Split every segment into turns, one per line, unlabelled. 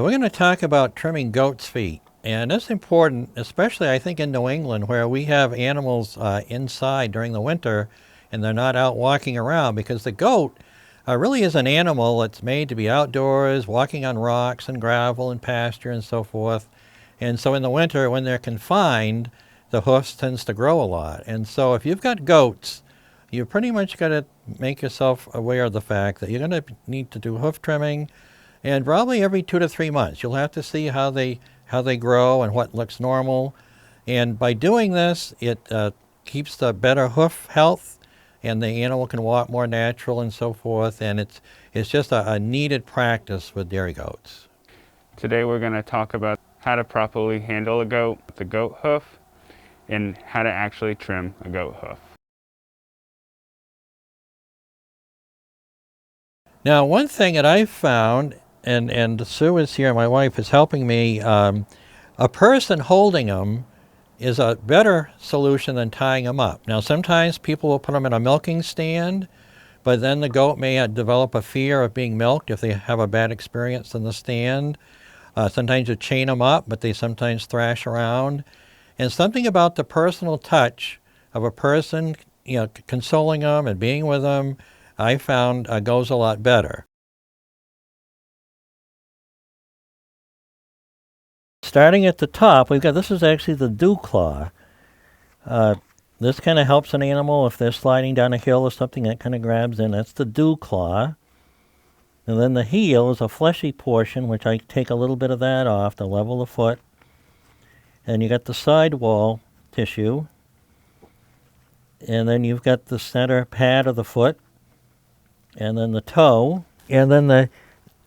So we're going to talk about trimming goats' feet. And that's important, especially I think in New England where we have animals inside during the winter and they're not out walking around, because the goat really is an animal that's made to be outdoors, walking on rocks and gravel and pasture and so forth. And so in the winter when they're confined, the hoofs tends to grow a lot. And so if you've got goats, you pretty much got to make yourself aware of the fact that you're going to need to do hoof trimming, and probably every 2 to 3 months. You'll have to see how they grow and what looks normal. And by doing this, it keeps the better hoof health, and the animal can walk more natural and so forth. And it's just a needed practice with dairy goats.
Today we're going to talk about how to properly handle a goat with the goat hoof and how to actually trim a goat hoof.
Now, one thing that I've found, and Sue is here, my wife is helping me, a person holding them is a better solution than tying them up. Now, sometimes people will put them in a milking stand, but then the goat may develop a fear of being milked if they have a bad experience in the stand. Sometimes you chain them up, but they sometimes thrash around. And something about the personal touch of a person, consoling them and being with them, I found goes a lot better. Starting at the top, this is actually the dew claw. This kind of helps an animal if they're sliding down a hill or something, that kind of grabs in. That's the dew claw. And then the heel is a fleshy portion, which I take a little bit of that off to level the foot. And you got the sidewall tissue. And then you've got the center pad of the foot. And then the toe. And then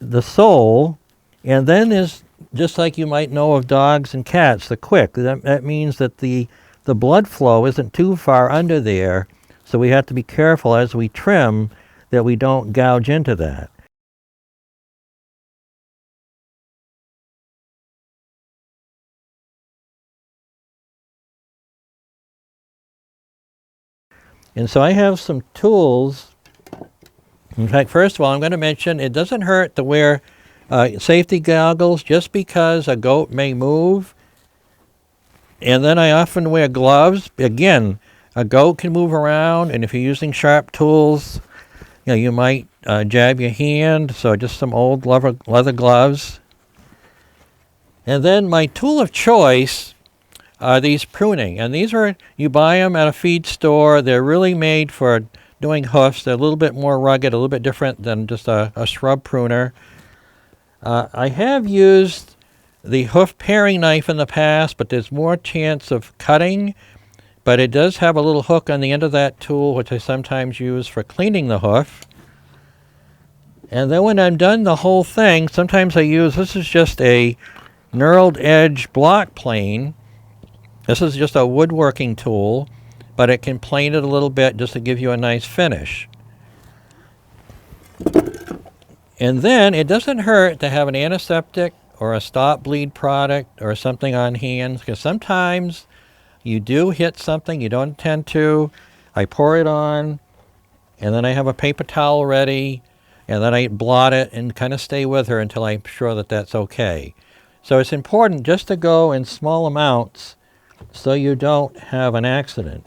the sole. And then there's, just like you might know of dogs and cats, the quick. That means that the blood flow isn't too far under there. So we have to be careful as we trim that we don't gouge into that. And so I have some tools. In fact, first of all, I'm going to mention it doesn't hurt to wear safety goggles just because a goat may move. And then I often wear gloves. Again, a goat can move around, and if you're using sharp tools, you might jab your hand, so just some old leather gloves. And then my tool of choice are these pruning, and you buy them at a feed store. They're really made for doing hoofs. They're a little bit more rugged, a little bit different than just a shrub pruner. I have used the hoof paring knife in the past, but there's more chance of cutting. But it does have a little hook on the end of that tool, which I sometimes use for cleaning the hoof. And then when I'm done the whole thing, sometimes this is just a knurled edge block plane. This is just a woodworking tool, but it can plane it a little bit just to give you a nice finish. And then it doesn't hurt to have an antiseptic or a stop bleed product or something on hand, because sometimes you do hit something you don't intend to. I pour it on, and then I have a paper towel ready, and then I blot it and kind of stay with her until I'm sure that that's okay. So it's important just to go in small amounts so you don't have an accident.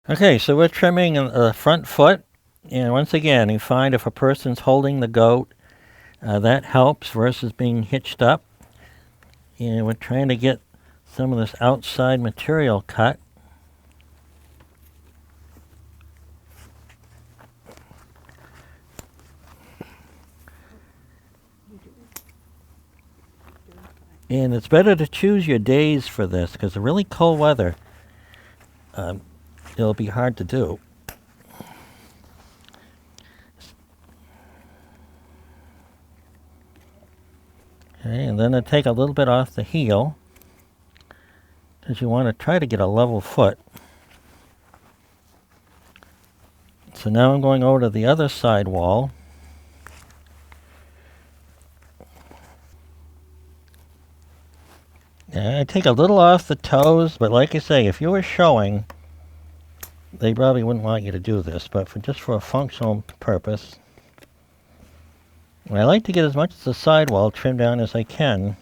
Okay, so we're trimming the front foot, and once again, you find if a person's holding the goat, that helps versus being hitched up. And we're trying to get some of this outside material cut. And it's better to choose your days for this, because the really cold weather, it'll be hard to do. Okay, and then I take a little bit off the heel, because you want to try to get a level foot. So now I'm going over to the other side wall. And I take a little off the toes, but like I say, if you were showing, they probably wouldn't want you to do this, but just for a functional purpose. And I like to get as much of the sidewall trimmed down as I can.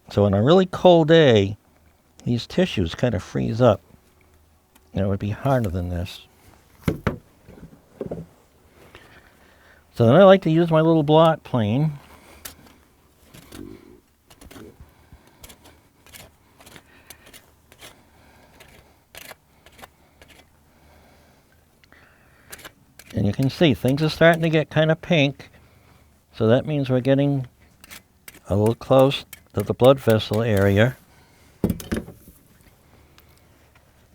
So on a really cold day, these tissues kind of freeze up. And it would be harder than this. So then I like to use my little block plane. And you can see things are starting to get kind of pink. So that means we're getting a little close to the blood vessel area.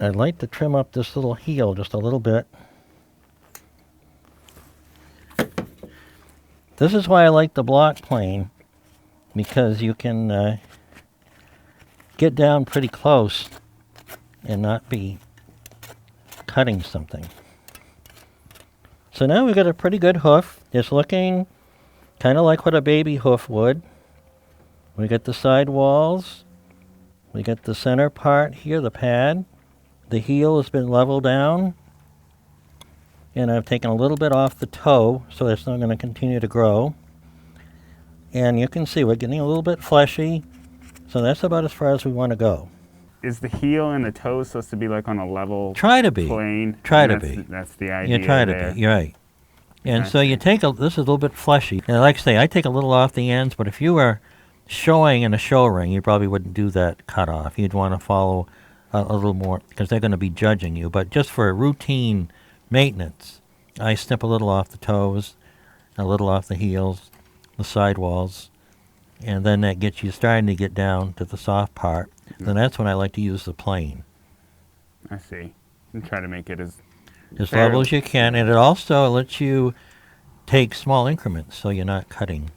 I'd like to trim up this little heel just a little bit. This is why I like the block plane, because you can get down pretty close and not be cutting something. So now we've got a pretty good hoof. It's looking kind of like what a baby hoof would. We got the side walls. We got the center part here, the pad. The heel has been leveled down. And I've taken a little bit off the toe, so it's not going to continue to grow. And you can see we're getting a little bit fleshy. So that's about as far as we want to go.
Is the heel and the toe supposed to be like on a level
Try to be.
plane?
Try to
That's-
be.
That's the idea.
You try to
there.
be. You're right. And
I
so you
see.
take this is a little bit fleshy. And like I say, I take a little off the ends, but if you were showing in a show ring, you probably wouldn't do that cut off. You'd want to follow a little more, because they're going to be judging you. But just for routine maintenance, I snip a little off the toes, a little off the heels, the sidewalls, and then that gets you starting to get down to the soft part. Then that's when I like to use the plane.
I see. And try to make it as
Level as you can, and it also lets you take small increments so you're not cutting.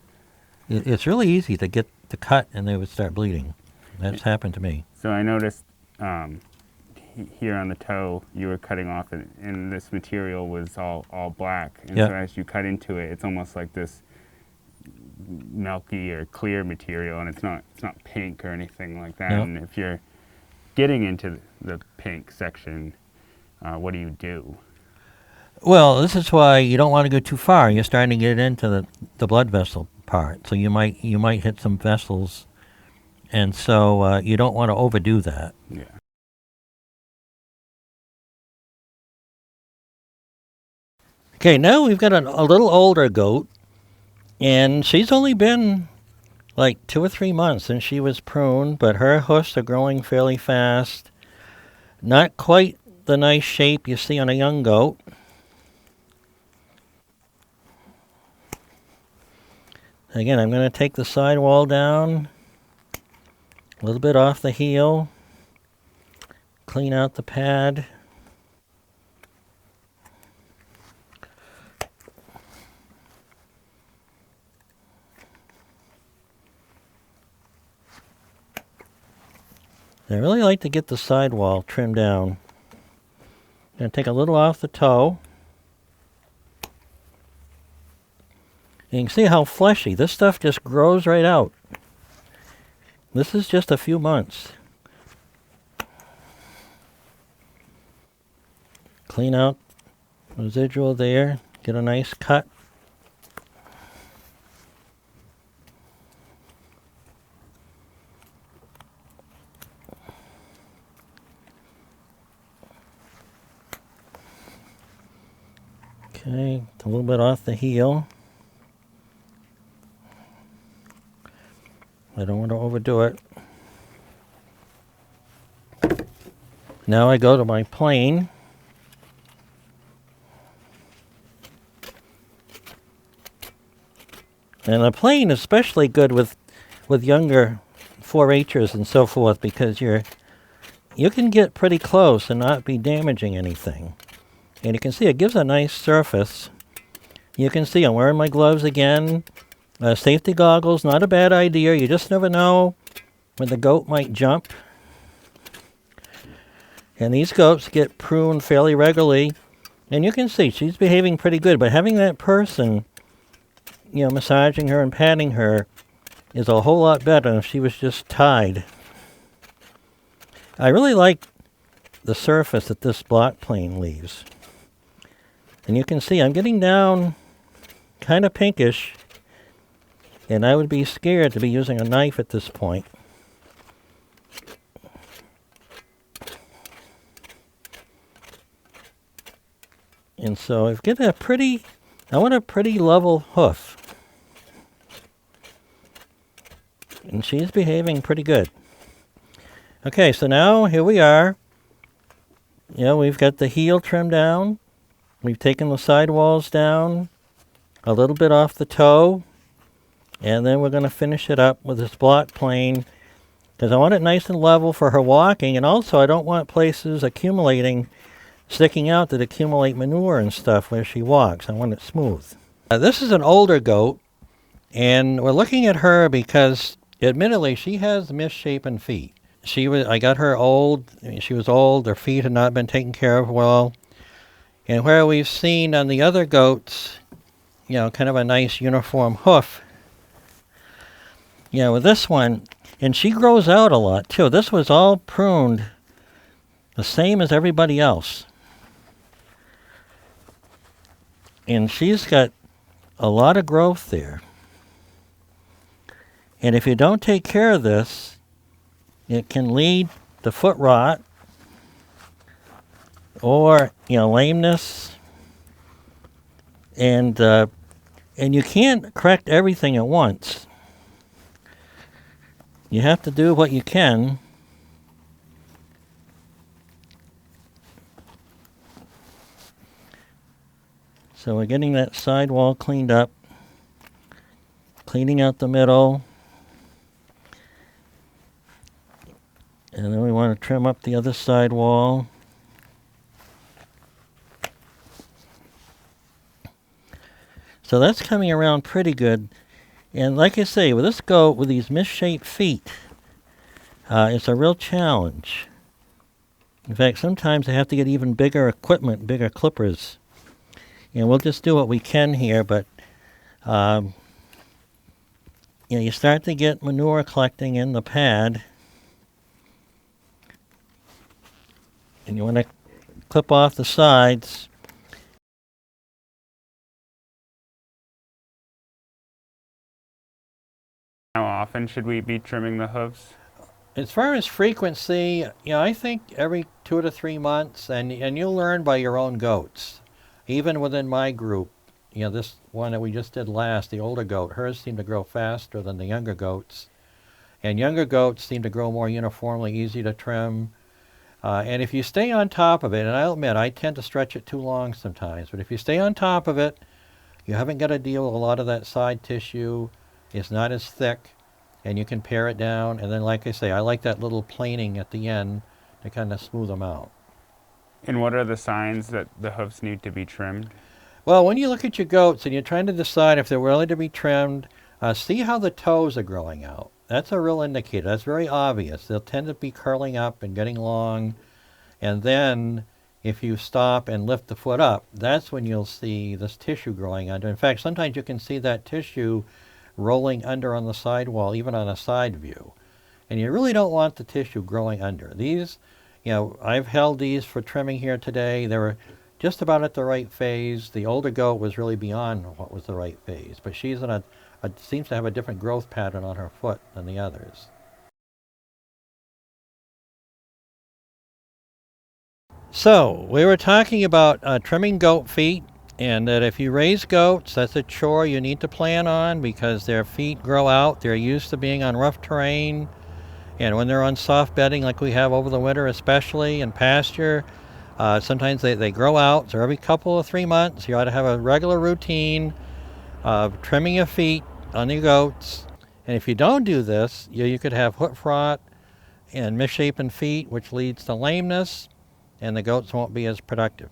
It's really easy to get the cut and they would start bleeding. That's happened to me.
So I noticed here on the toe you were cutting off, and this material was all black. And
Yeah.
so as you cut into it, it's almost like this milky or clear material, and it's not pink or anything like that.
No.
And if you're getting into the pink section, what do you do?
Well, this is why you don't want to go too far. You're starting to get into the blood vessel part, so you might hit some vessels, and so you don't want to overdo that.
Yeah.
Okay, now we've got a little older goat, and she's only been like 2 or 3 months since she was pruned, but her hoofs are growing fairly fast. Not quite the nice shape you see on a young goat. Again, I'm going to take the sidewall down, a little bit off the heel, clean out the pad. I really like to get the sidewall trimmed down. I'm going to take a little off the toe. You can see how fleshy. This stuff just grows right out. This is just a few months. Clean out residual there. Get a nice cut. Okay, a little bit off the heel. I don't want to overdo it. Now I go to my plane. And a plane is especially good with younger 4-H'ers and so forth, because you can get pretty close and not be damaging anything. And you can see it gives a nice surface. You can see I'm wearing my gloves again. Safety goggles, not a bad idea. You just never know when the goat might jump. And these goats get pruned fairly regularly. And you can see she's behaving pretty good. But having that person massaging her and patting her is a whole lot better than if she was just tied. I really like the surface that this block plane leaves. And you can see I'm getting down kind of pinkish, and I would be scared to be using a knife at this point. And so I've got I want a pretty level hoof. And she's behaving pretty good. Okay, so now here we are. We've got the heel trimmed down. We've taken the sidewalls down a little bit off the toe. And then we're going to finish it up with this block plane because I want it nice and level for her walking. And also I don't want places sticking out that accumulate manure and stuff where she walks. I want it smooth. This is an older goat. And we're looking at her because admittedly she has misshapen feet. I got her old. She was old. Her feet had not been taken care of well. And where we've seen on the other goats, kind of a nice uniform hoof. With this one, and she grows out a lot too. This was all pruned the same as everybody else. And she's got a lot of growth there. And if you don't take care of this, it can lead to foot rot or, lameness. And you can't correct everything at once. You have to do what you can. So we're getting that sidewall cleaned up, cleaning out the middle. And then we want to trim up the other sidewall. So that's coming around pretty good. And like I say, with this goat with these misshaped feet, it's a real challenge. In fact, sometimes they have to get even bigger equipment, bigger clippers. And we'll just do what we can here, but you start to get manure collecting in the pad. And you want to clip off the sides.
How often should we be trimming the hooves?
As far as frequency, I think every 2 to 3 months, and you'll learn by your own goats. Even within my group, this one that we just did last, the older goat, hers seemed to grow faster than the younger goats. And younger goats seem to grow more uniformly, easy to trim. And if you stay on top of it, and I'll admit, I tend to stretch it too long sometimes, but if you stay on top of it, you haven't got to deal with a lot of that side tissue. It's not as thick, and you can pare it down. And then, like I say, I like that little planing at the end to kind of smooth them out.
And what are the signs that the hoofs need to be trimmed?
Well, when you look at your goats and you're trying to decide if they're willing to be trimmed, see how the toes are growing out. That's a real indicator. That's very obvious. They'll tend to be curling up and getting long. And then if you stop and lift the foot up, that's when you'll see this tissue growing under. In fact, sometimes you can see that tissue rolling under on the sidewall, even on a side view. And you really don't want the tissue growing under. These, I've held these for trimming here today. They were just about at the right phase. The older goat was really beyond what was the right phase. But she's in seems to have a different growth pattern on her foot than the others. So, we were talking about trimming goat feet, and that if you raise goats, that's a chore you need to plan on because their feet grow out. They're used to being on rough terrain, and when they're on soft bedding like we have over the winter, especially in pasture, sometimes they grow out. So every couple of 3 months, you ought to have a regular routine of trimming your feet on your goats. And if you don't do this, you could have hoof rot and misshapen feet, which leads to lameness, and the goats won't be as productive.